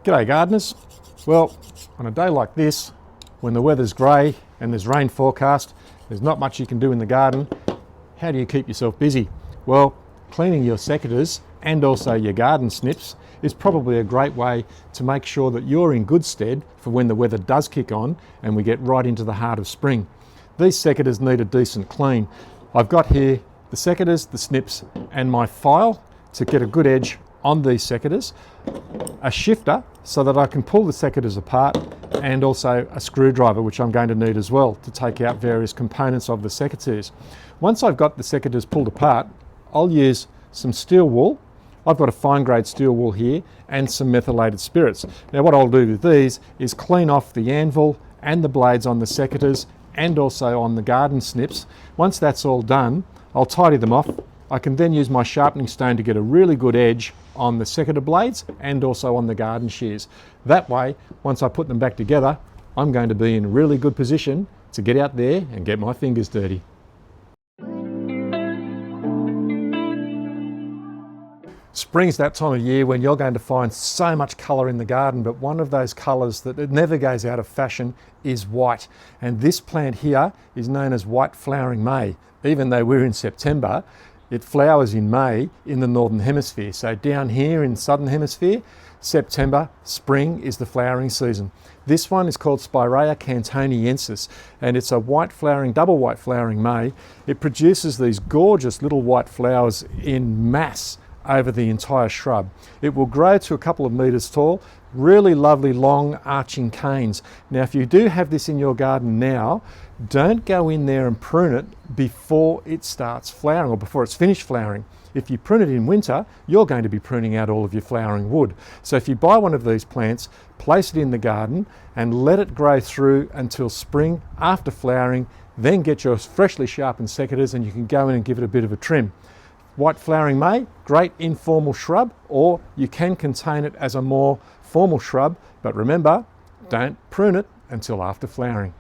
G'day gardeners. Well, on a day like this, when the weather's grey and there's rain forecast, there's not much you can do in the garden. How do you keep yourself busy? Well, cleaning your secateurs and also your garden snips is probably a great way to make sure that you're in good stead for when the weather does kick on and we get right into the heart of spring. These secateurs need a decent clean. I've got here the secateurs, the snips and my file to get a good edge on these secateurs, a shifter so that I can pull the secateurs apart, and also a screwdriver which I'm going to need as well to take out various components of the secateurs. Once I've got the secateurs pulled apart, I'll use some steel wool. I've got a fine grade steel wool here and some methylated spirits. Now what I'll do with these is clean off the anvil and the blades on the secateurs and also on the garden snips. Once that's all done, I'll tidy them off. I can then use my sharpening stone to get a really good edge on the secateur blades and also on the garden shears. That way, once I put them back together, I'm going to be in a really good position to get out there and get my fingers dirty. Spring's that time of year when you're going to find so much colour in the garden, but one of those colours that never goes out of fashion is white. And this plant here is known as white flowering May. Even though we're in September, it flowers in May in the Northern Hemisphere. So down here in Southern Hemisphere, September, spring is the flowering season. This one is called Spiraea cantoniensis, and it's a white flowering, double white flowering May. It produces these gorgeous little white flowers in mass over the entire shrub. It will grow to a couple of metres tall, really lovely long arching canes. Now if you do have this in your garden now, don't go in there and prune it before it starts flowering or before it's finished flowering. If you prune it in winter, you're going to be pruning out all of your flowering wood. So if you buy one of these plants, place it in the garden and let it grow through until spring after flowering, then get your freshly sharpened secateurs and you can go in and give it a bit of a trim. White flowering May, great informal shrub, or you can contain it as a more formal shrub, but remember, don't prune it until after flowering.